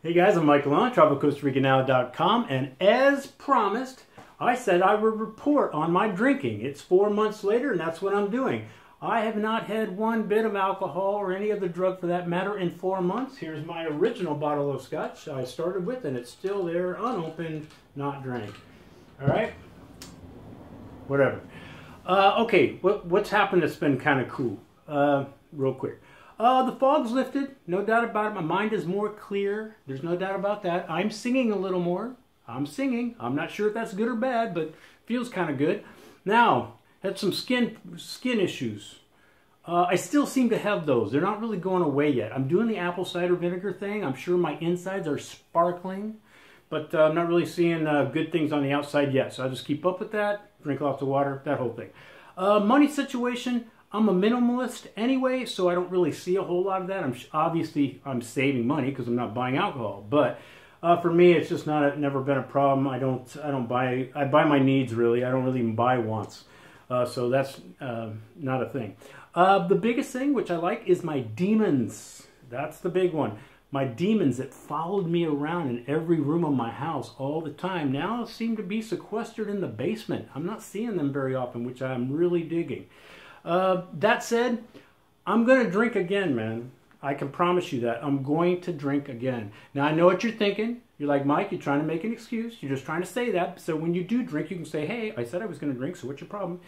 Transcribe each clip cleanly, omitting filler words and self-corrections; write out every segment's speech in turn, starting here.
Hey guys, I'm Michael on TravelCostaRicaNow.com, and as promised, I said I would report on my drinking. It's 4 months later, and that's what I'm doing. I have not had one bit of alcohol or any other drug for that matter in 4 months. Here's my original bottle of scotch I started with, and it's still there, unopened, not drank. All right? Whatever. Okay, what's happened that's been kind of cool? Real quick. The fog's lifted, no doubt about it. My mind is more clear. There's no doubt about that. I'm singing a little more. I'm singing. I'm not sure if that's good or bad, but feels kind of good. Now, had some skin issues. I still seem to have those. They're not really going away yet. I'm doing the apple cider vinegar thing. I'm sure my insides are sparkling, but I'm not really seeing good things on the outside yet. So I'll just keep up with that, drink lots of water, that whole thing. Money situation. I'm a minimalist anyway, so I don't really see a whole lot of that. Obviously I'm saving money because I'm not buying alcohol, but for me it's just never been a problem. I buy my needs really. I don't really even buy wants, so that's not a thing. The biggest thing which I like is my demons. That's the big one. My demons that followed me around in every room of my house all the time now seem to be sequestered in the basement. I'm not seeing them very often, which I'm really digging. That said, I'm going to drink again, man. I can promise you that. I'm going to drink again. Now, I know what you're thinking. You're like, Mike, you're trying to make an excuse. You're just trying to say that. So when you do drink, you can say, hey, I said I was going to drink, so what's your problem?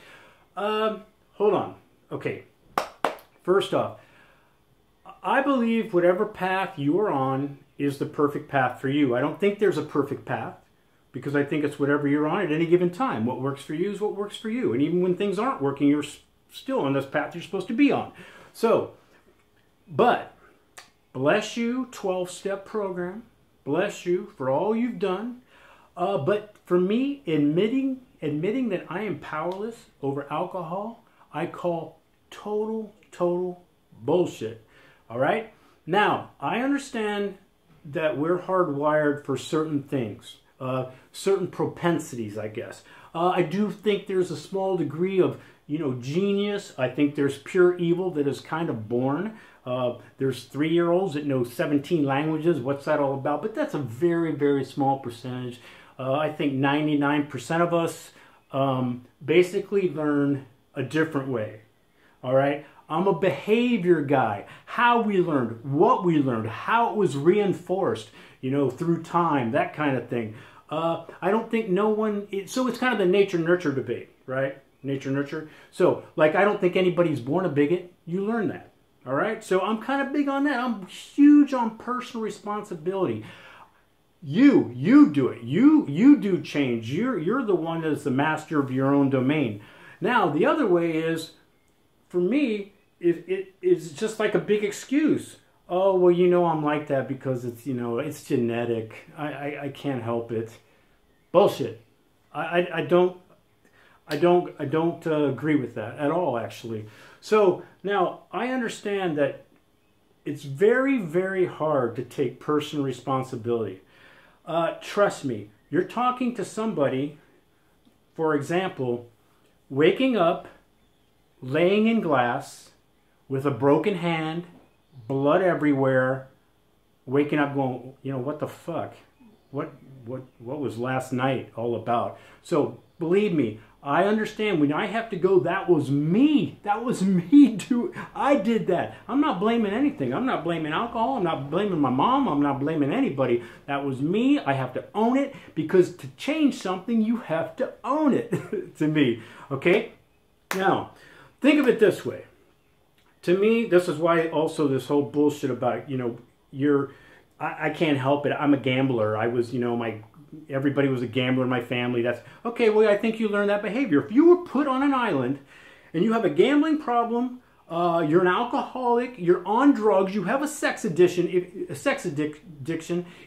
Hold on. Okay. First off, I believe whatever path you are on is the perfect path for you. I don't think there's a perfect path, because I think it's whatever you're on at any given time. What works for you is what works for you. And even when things aren't working, you're still on this path you're supposed to be on. So, but bless you, 12-step program. Bless you for all you've done. But for me, admitting that I am powerless over alcohol, I call total bullshit. All right? Now, I understand that we're hardwired for certain things, certain propensities, I guess. I do think there's a small degree of genius. I think there's pure evil that is kind of born. There's 3-year-olds that know 17 languages. What's that all about? But that's a very, very small percentage. I think 99% of us basically learn a different way. All right? I'm a behavior guy. How we learned, what we learned, how it was reinforced, through time, that kind of thing. I don't think so it's kind of the nature-nurture debate, right? Nature-nurture. So, like, I don't think anybody's born a bigot. You learn that. All right? So I'm kind of big on that. I'm huge on personal responsibility. You do it. You do change. You're the one that's the master of your own domain. Now, the other way is, for me, it's just like a big excuse. Oh, well, I'm like that because it's genetic. I can't help it. Bullshit. I don't agree with that at all, actually. So now I understand that it's very, very hard to take personal responsibility. Trust me, you're talking to somebody, for example, waking up, laying in glass with a broken hand, blood everywhere, waking up going, what the fuck? What was last night all about? So believe me, I understand when I have to go, that was me. That was me too. I did that. I'm not blaming anything. I'm not blaming alcohol. I'm not blaming my mom. I'm not blaming anybody. That was me. I have to own it, because to change something, you have to own it to me. Okay? Now, think of it this way. To me, this is why also this whole bullshit about, I can't help it. I'm a gambler. I was, everybody was a gambler in my family. That's okay. Well, I think you learned that behavior. If you were put on an island and you have a gambling problem, you're an alcoholic, you're on drugs, you have a sex addiction.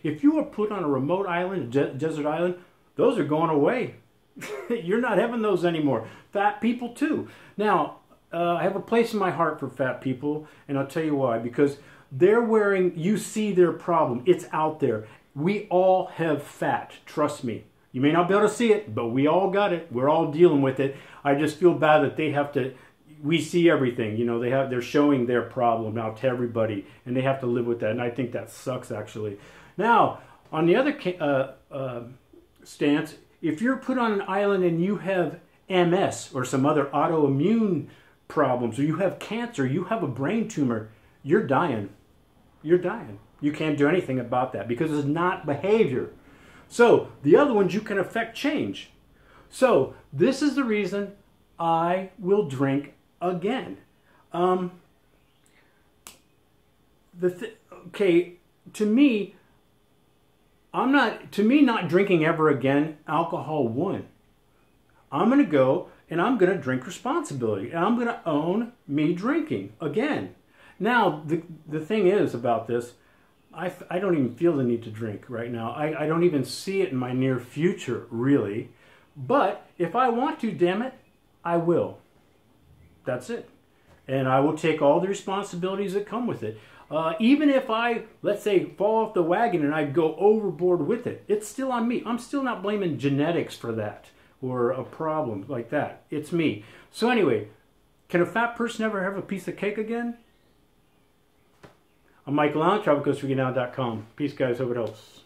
If you were put on a remote island, a desert island, those are going away. You're not having those anymore. Fat people too. Now, I have a place in my heart for fat people, and I'll tell you why. Because you see their problem. It's out there. We all have fat, trust me. You may not be able to see it, but we all got it. We're all dealing with it. I just feel bad that they have to we see everything. You know, they're showing their problem out to everybody, and they have to live with that. And I think that sucks, actually. Now, on the other stance, if you're put on an island and you have MS or some other autoimmune problems, or you have cancer, you have a brain tumor, you're dying. You're dying. You can't do anything about that because it's not behavior. So the other ones you can affect change. So this is the reason I will drink again. Okay, to me, not drinking ever again, alcohol won. I'm going to go and I'm going to drink responsibility, and I'm going to own me drinking again. Now, the thing is about this, I don't even feel the need to drink right now. I don't even see it in my near future, really. But if I want to, damn it, I will. That's it. And I will take all the responsibilities that come with it. Even if I, let's say, fall off the wagon and I go overboard with it, it's still on me. I'm still not blaming genetics for that or a problem like that. It's me. So anyway, can a fat person ever have a piece of cake again? I'm Michael Allen, TravelCostaRicaNow.com. Peace, guys. Hope it helps.